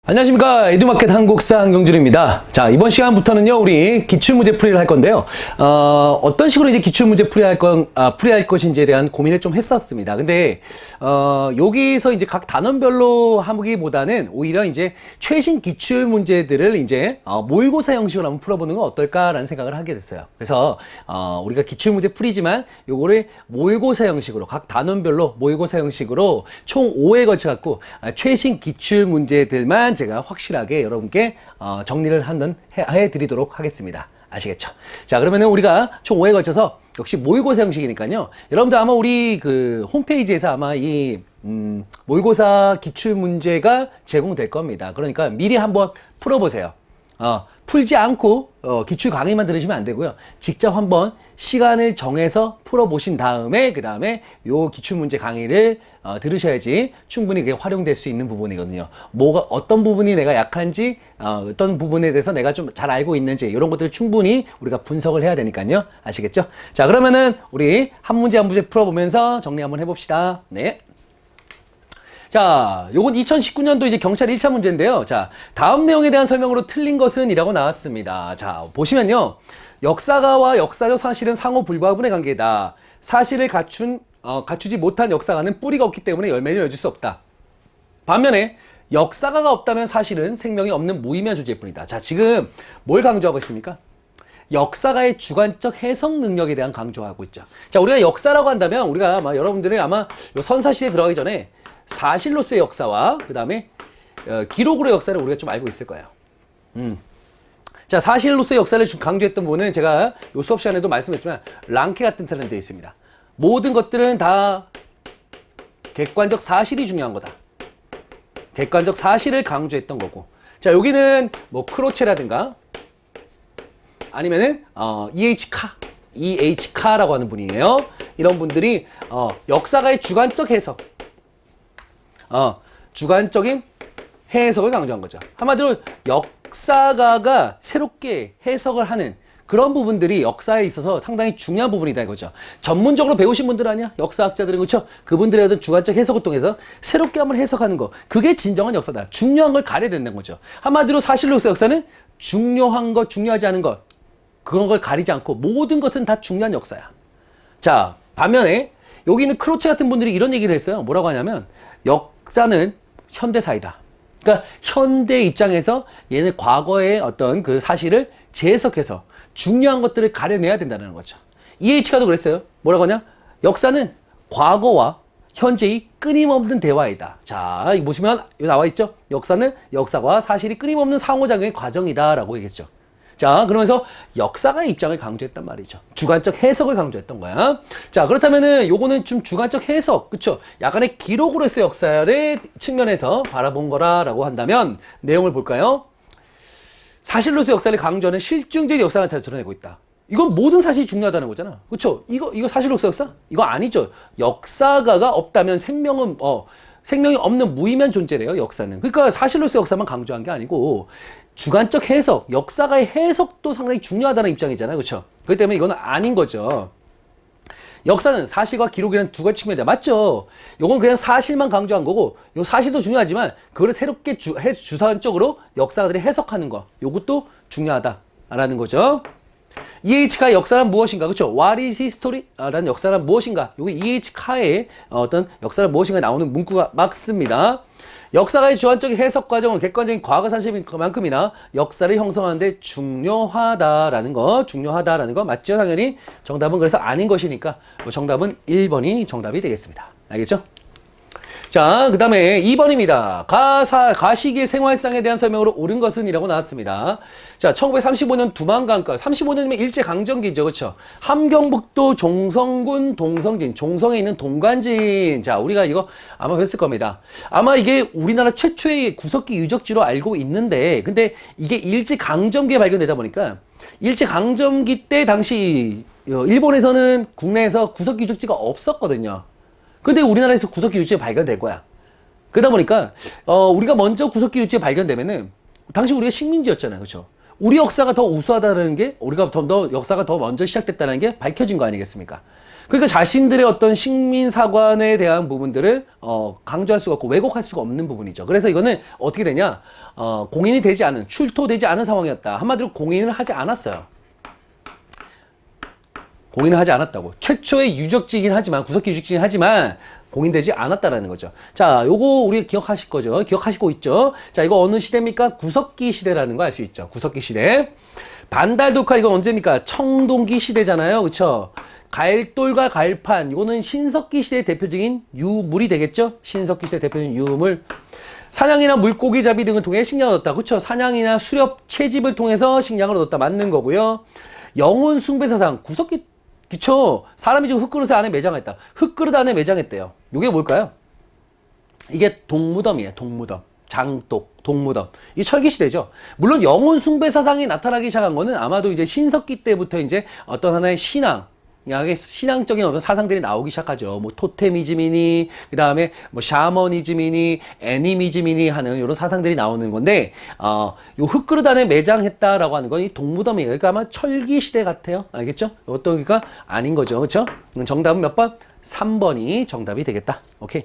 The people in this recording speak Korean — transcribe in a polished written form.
안녕하십니까. 에듀마켓 한국사 한경준입니다. 자, 이번 시간부터는요, 우리 기출문제 풀이를 할 건데요. 어떤 식으로 이제 기출문제 풀이할 것인지에 대한 고민을 좀 했었습니다. 근데, 여기서 이제 각 단원별로 하기보다는 오히려 이제 최신 기출문제들을 이제, 모의고사 형식으로 한번 풀어보는 건 어떨까라는 생각을 하게 됐어요. 그래서, 우리가 기출문제 풀이지만, 요거를 모의고사 형식으로, 각 단원별로 모의고사 형식으로 총 5회 걸쳐갖고, 최신 기출문제들만 제가 확실하게 여러분께 정리를 한번 해드리도록 하겠습니다. 아시겠죠? 자, 그러면은 우리가 총 5회에 걸쳐서 역시 모의고사 형식이니까요. 여러분들 아마 우리 그 홈페이지에서 아마 이 모의고사 기출문제가 제공될 겁니다. 그러니까 미리 한번 풀어보세요. 풀지 않고 기출 강의만 들으시면 안 되고요. 직접 한번 시간을 정해서 풀어보신 다음에 그 다음에 요 기출문제 강의를 들으셔야지 충분히 그게 활용될 수 있는 부분이거든요. 어떤 부분이 내가 약한지 어떤 부분에 대해서 내가 좀 잘 알고 있는지 이런 것들을 충분히 우리가 분석을 해야 되니까요. 아시겠죠? 자, 그러면은 우리 한 문제 한 문제 풀어보면서 정리 한번 해봅시다. 네. 자, 요건 2019년도 이제 경찰 1차 문제인데요. 자, 다음 내용에 대한 설명으로 틀린 것은 이라고 나왔습니다. 자, 보시면요. 역사가와 역사적 사실은 상호 불가분의 관계다. 사실을 갖추지 못한 역사가는 뿌리가 없기 때문에 열매를 맺을 수 없다. 반면에 역사가가 없다면 사실은 생명이 없는 무의미한 존재일 뿐이다. 자, 지금 뭘 강조하고 있습니까? 역사가의 주관적 해석 능력에 대한 강조하고 있죠. 자, 우리가 역사라고 한다면 우리가 아마 여러분들이 아마 요 선사시에 들어가기 전에 사실로서의 역사와 그 다음에 기록으로의 역사를 우리가 좀 알고 있을 거예요. 자, 사실로서의 역사를 강조했던 부분은 제가 요 수업 시간에도 말씀했지만 랑케 같은 트렌드에 있습니다. 모든 것들은 다 객관적 사실이 중요한 거다. 객관적 사실을 강조했던 거고. 자, 여기는 뭐 크로체라든가 아니면은 EH 카라고 하는 분이에요. 이런 분들이 역사가의 주관적 해석, 주관적인 해석을 강조한 거죠. 한마디로 역사가가 새롭게 해석을 하는 그런 부분들이 역사에 있어서 상당히 중요한 부분이다 이거죠. 전문적으로 배우신 분들 아니야? 역사학자들은 그렇죠? 그분들의 어떤 주관적 해석을 통해서 새롭게 한번 해석하는 거. 그게 진정한 역사다. 중요한 걸 가려야 된다는 거죠. 한마디로 사실로서 역사는 중요한 것, 중요하지 않은 것 그런 걸 가리지 않고 모든 것은 다 중요한 역사야. 자, 반면에 여기 있는 크로체 같은 분들이 이런 얘기를 했어요. 뭐라고 하냐면 역사는 현대사이다. 그러니까 현대 입장에서 얘는 과거의 어떤 그 사실을 재해석해서 중요한 것들을 가려내야 된다는 거죠. EH가도 그랬어요. 뭐라고 하냐? 역사는 과거와 현재의 끊임없는 대화이다. 자, 이거 보시면 여기 나와 있죠? 역사는 역사와 사실이 끊임없는 상호작용의 과정이다 라고 얘기했죠. 자, 그러면서 역사가의 입장을 강조했단 말이죠. 주관적 해석을 강조했던 거야. 자, 그렇다면은 요거는 좀 주관적 해석, 그쵸? 약간의 기록으로서의 역사를 측면에서 바라본 거라고 한다면 내용을 볼까요? 사실로서의 역사를 강조하는 실증적 역사가 드러내고 있다. 이건 모든 사실이 중요하다는 거잖아. 그쵸? 이거 사실로서의 역사? 이거 아니죠. 역사가가 없다면 생명이 없는 무의미한 존재래요, 역사는. 그러니까 사실로서의 역사만 강조한 게 아니고 주관적 해석, 역사가의 해석도 상당히 중요하다는 입장이잖아요. 그렇죠? 그렇기 때문에 이건 아닌 거죠. 역사는 사실과 기록이라는 두 가지 측면이다. 맞죠? 이건 그냥 사실만 강조한 거고 이 사실도 중요하지만 그걸 새롭게 주관적으로 역사가들이 해석하는 거 이것도 중요하다라는 거죠. EH카의 역사란 무엇인가? 그렇죠? What is history? 라는 역사란 무엇인가? 이게 EH카의 어떤 역사란 무엇인가 나오는 문구가 맞습니다. 역사가의 주관적인 해석 과정은 객관적인 과거 사실만큼이나 역사를 형성하는 데 중요하다라는 거 맞죠? 당연히 정답은 그래서 아닌 것이니까 정답은 1번이 정답이 되겠습니다. 알겠죠? 자, 그 다음에 2번입니다. 가시기의 생활상에 대한 설명으로 옳은 것은 이라고 나왔습니다. 자, 1935년 두만강가, 35년이면 일제강점기죠. 그렇죠? 함경북도 종성군 동성진, 종성에 있는 동관진. 자, 우리가 이거 아마 뵀을 겁니다. 아마 이게 우리나라 최초의 구석기 유적지로 알고 있는데, 근데 이게 일제강점기에 발견되다 보니까, 일제강점기 때 당시, 일본에서는 국내에서 구석기 유적지가 없었거든요. 근데 우리나라에서 구석기 유적지가 발견될 거야. 그러다 보니까 우리가 먼저 구석기 유적지가 발견되면은 당시 우리가 식민지였잖아요. 그렇죠? 우리 역사가 더 우수하다는 게 우리가 더 역사가 더 먼저 시작됐다는 게 밝혀진 거 아니겠습니까? 그러니까 자신들의 어떤 식민사관에 대한 부분들을 강조할 수가 없고 왜곡할 수가 없는 부분이죠. 그래서 이거는 어떻게 되냐? 공인이 되지 않은, 출토되지 않은 상황이었다. 한마디로 공인을 하지 않았어요. 공인을 하지 않았다고. 최초의 유적지이긴 하지만, 구석기 유적지이긴 하지만 공인되지 않았다라는 거죠. 자, 요거 우리 기억하실 거죠? 기억하시고 있죠? 자, 이거 어느 시대입니까? 구석기 시대라는 거 알 수 있죠. 구석기 시대. 반달독화 이건 언제입니까? 청동기 시대잖아요. 그쵸? 가일돌과 가일판 이거는 신석기 시대의 대표적인 유물이 되겠죠? 신석기 시대의 대표적인 유물. 사냥이나 물고기 잡이 등을 통해 식량을 얻었다. 그쵸? 사냥이나 수렵, 채집을 통해서 식량을 얻었다. 맞는 거고요. 영혼 숭배사상 구석기 그쵸? 사람이 지금 흙그릇 안에 매장했다. 흙그릇 안에 매장했대요. 이게 뭘까요? 이게 동무덤이에요. 동무덤. 장독, 동무덤. 이 철기시대죠. 물론 영혼 숭배 사상이 나타나기 시작한 거는 아마도 이제 신석기 때부터 이제 어떤 하나의 신앙적인 어떤 사상들이 나오기 시작하죠. 뭐 토테미즘이니, 그 다음에 뭐 샤머니즘이니, 애니미즘이니 하는 이런 사상들이 나오는 건데, 요 흙그릇 안에 매장했다라고 하는 건 이 동무덤이에요. 그러니까 아마 철기시대 같아요. 알겠죠? 어떤, 그러니까 아닌 거죠. 그렇죠? 정답은 몇 번? 3번이 정답이 되겠다. 오케이.